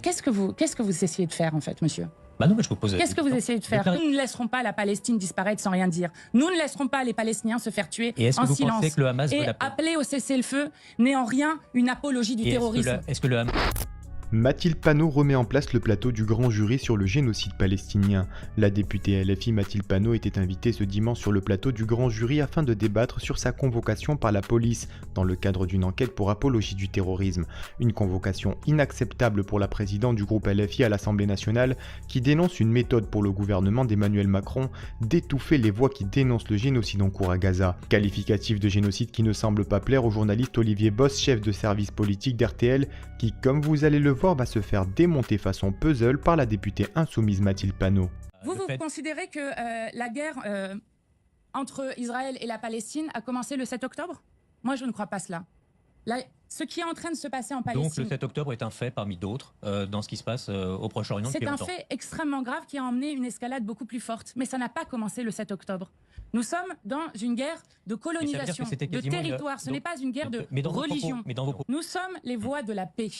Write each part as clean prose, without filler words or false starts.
Qu'est-ce que vous essayez de faire en fait, monsieur? Bah non, mais je vous pose. Qu'est-ce que vous essayez de faire? Nous ne laisserons pas la Palestine disparaître sans rien dire. Nous ne laisserons pas les Palestiniens se faire tuer en silence. Pensez que le Hamas veut la paix? Appeler au cessez-le-feu n'est en rien une apologie du terrorisme. Est-ce que le Hamas... Mathilde Panot remet en place le plateau du grand jury sur le génocide palestinien. La députée LFI Mathilde Panot était invitée ce dimanche sur le plateau du grand jury afin de débattre sur sa convocation par la police dans le cadre d'une enquête pour apologie du terrorisme. Une convocation inacceptable pour la présidente du groupe LFI à l'Assemblée nationale qui dénonce une méthode pour le gouvernement d'Emmanuel Macron d'étouffer les voix qui dénoncent le génocide en cours à Gaza. Qualificatif de génocide qui ne semble pas plaire au journaliste Olivier Boss, chef de service politique d'RTL, qui, comme vous allez le voir, va se faire démonter façon puzzle par la députée insoumise Mathilde Panot. Vous considérez que la guerre entre Israël et la Palestine a commencé le 7 octobre? Moi, je ne crois pas cela. Ce qui est en train de se passer en Palestine... Donc le 7 octobre est un fait parmi d'autres dans ce qui se passe au Proche-Orient depuis longtemps. C'est un fait extrêmement grave qui a emmené une escalade beaucoup plus forte. Mais ça n'a pas commencé le 7 octobre. Nous sommes dans une guerre de colonisation, de territoire. Ce n'est pas une guerre de religion. Nous sommes les voix de la paix.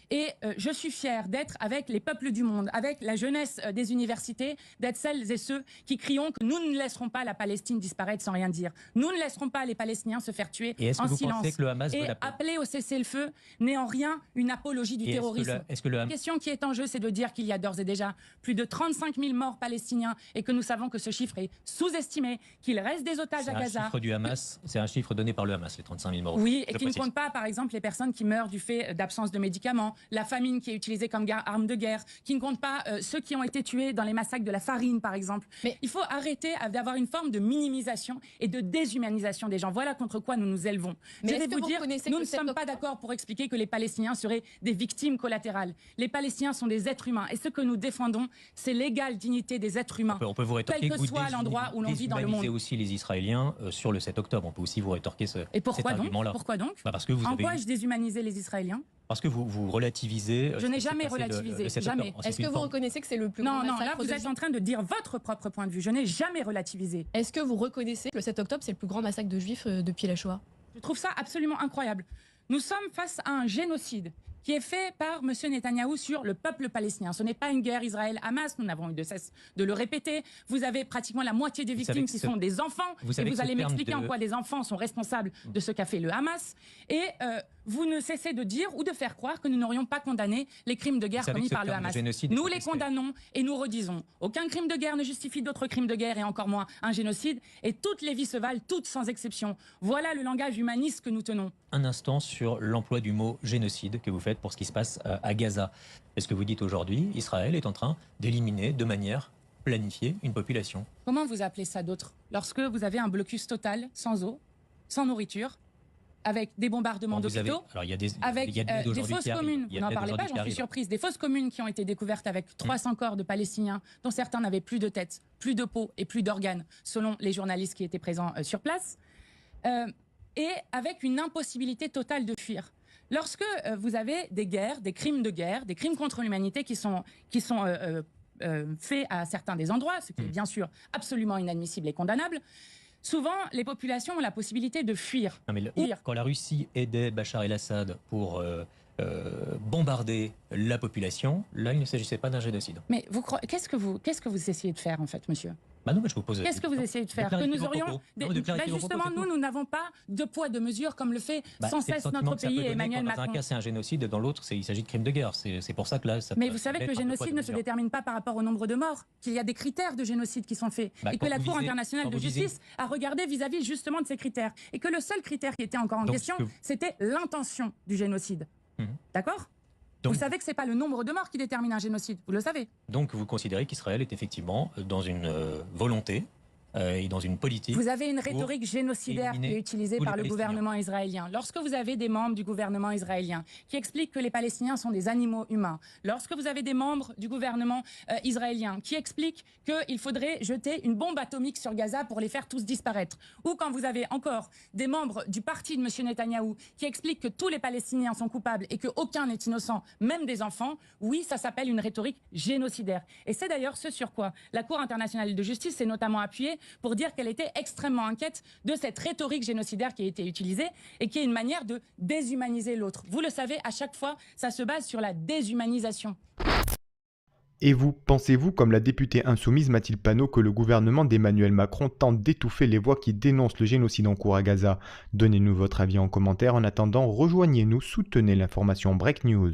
Et je suis fière d'être avec les peuples du monde, avec la jeunesse des universités, d'être celles et ceux qui crions que nous ne laisserons pas la Palestine disparaître sans rien dire. Nous ne laisserons pas les Palestiniens se faire tuer en silence. Pensez que le Hamas veut la paix? Appeler au cessez-le-feu n'est en rien une apologie du terrorisme. La question qui est en jeu, c'est de dire qu'il y a d'ores et déjà plus de 35 000 morts palestiniens et que nous savons que ce chiffre est sous-estimé, qu'il reste des otages à Gaza. C'est un chiffre du Hamas, c'est un chiffre donné par le Hamas, les 35 000 morts. Oui, et qui ne compte pas, par exemple, les personnes qui meurent du fait d'absence de médicaments, la famine qui est utilisée comme arme de guerre, qui ne compte pas ceux qui ont été tués dans les massacres de la Farine, par exemple. Mais il faut arrêter d'avoir une forme de minimisation et de déshumanisation des gens. Voilà contre quoi nous nous élevons. Mais je vais vous dire, nous ne sommes pas d'accord pour expliquer que les Palestiniens seraient des victimes collatérales. Les Palestiniens sont des êtres humains. Et ce que nous défendons, c'est l'égale dignité des êtres humains, on peut vous rétorquer quel que soit l'endroit où l'on vit dans le monde. Aussi les Israéliens sur le 7 octobre. On peut aussi vous rétorquer cet argument-là. Pourquoi donc? Parce que en quoi ai-je déshumanisé les Israéliens? Parce que vous relativisez... Je n'ai jamais relativisé, jamais. Est-ce que vous reconnaissez que c'est le plus grand massacre? Non, là vous êtes en train de dire votre propre point de vue. Je n'ai jamais relativisé. Est-ce que vous reconnaissez que le 7 octobre c'est le plus grand massacre de juifs depuis la Shoah? Je trouve ça absolument incroyable. Nous sommes face à un génocide qui est fait par M. Netanyahou sur le peuple palestinien. Ce n'est pas une guerre Israël-Hamas, nous n'avons eu de cesse de le répéter. Vous avez pratiquement la moitié des victimes qui sont des enfants, et vous allez m'expliquer en quoi des enfants sont responsables de ce qu'a fait le Hamas. Et vous ne cessez de dire ou de faire croire que nous n'aurions pas condamné les crimes de guerre commis par le Hamas. Nous les condamnons et nous redisons. Aucun crime de guerre ne justifie d'autres crimes de guerre et encore moins un génocide. Et toutes les vies se valent, toutes sans exception. Voilà le langage humaniste que nous tenons. Un instant sur l'emploi du mot génocide que vous faites pour ce qui se passe à Gaza. Est-ce que vous dites aujourd'hui Israël est en train d'éliminer de manière planifiée une population? Comment vous appelez ça d'autre? Lorsque vous avez un blocus total, sans eau, sans nourriture, avec des bombardements d'hôpitaux, avec des fosses communes, vous n'en parlez pas, j'en suis surprise, des fosses communes qui ont été découvertes avec 300 corps de Palestiniens, dont certains n'avaient plus de tête, plus de peau et plus d'organes, selon les journalistes qui étaient présents sur place, et avec une impossibilité totale de fuir. Lorsque vous avez des guerres, des crimes de guerre, des crimes contre l'humanité qui sont faits à certains des endroits, ce qui est bien sûr absolument inadmissible et condamnable, souvent les populations ont la possibilité de fuir. Non, mais quand la Russie aidait Bachar el-Assad pour bombarder la population, là il ne s'agissait pas d'un génocide. Mais qu'est-ce que vous essayez de faire en fait, monsieur? Bah non, mais je vous pose. Qu'est-ce que vous essayez de faire? Que nous aurions justement, nous n'avons pas de poids de mesure comme le fait sans cesse notre pays et Emmanuel Macron. Dans un cas, c'est un génocide, dans l'autre, il s'agit de crimes de guerre. C'est pour ça que là, mais vous savez que le génocide ne se détermine pas par rapport au nombre de morts, qu'il y a des critères de génocide qui sont faits, et que la Cour internationale de justice a regardé vis-à-vis justement de ces critères, et que le seul critère qui était encore en question, c'était l'intention du génocide. D'accord? Vous savez que ce n'est pas le nombre de morts qui détermine un génocide, vous le savez. Donc vous considérez qu'Israël est effectivement dans une volonté et dans une politique. Vous avez une rhétorique génocidaire qui est utilisée par le gouvernement israélien. Lorsque vous avez des membres du gouvernement israélien qui expliquent que les Palestiniens sont des animaux humains, lorsque vous avez des membres du gouvernement israélien qui expliquent qu'il faudrait jeter une bombe atomique sur Gaza pour les faire tous disparaître, ou quand vous avez encore des membres du parti de M. Netanyahou qui expliquent que tous les Palestiniens sont coupables et qu'aucun n'est innocent, même des enfants, oui, ça s'appelle une rhétorique génocidaire. Et c'est d'ailleurs ce sur quoi la Cour internationale de justice s'est notamment appuyée pour dire qu'elle était extrêmement inquiète de cette rhétorique génocidaire qui a été utilisée et qui est une manière de déshumaniser l'autre. Vous le savez, à chaque fois, ça se base sur la déshumanisation. Et vous, pensez-vous, comme la députée insoumise Mathilde Panot, que le gouvernement d'Emmanuel Macron tente d'étouffer les voix qui dénoncent le génocide en cours à Gaza? Donnez-nous votre avis en commentaire. En attendant, rejoignez-nous, soutenez l'information Break News.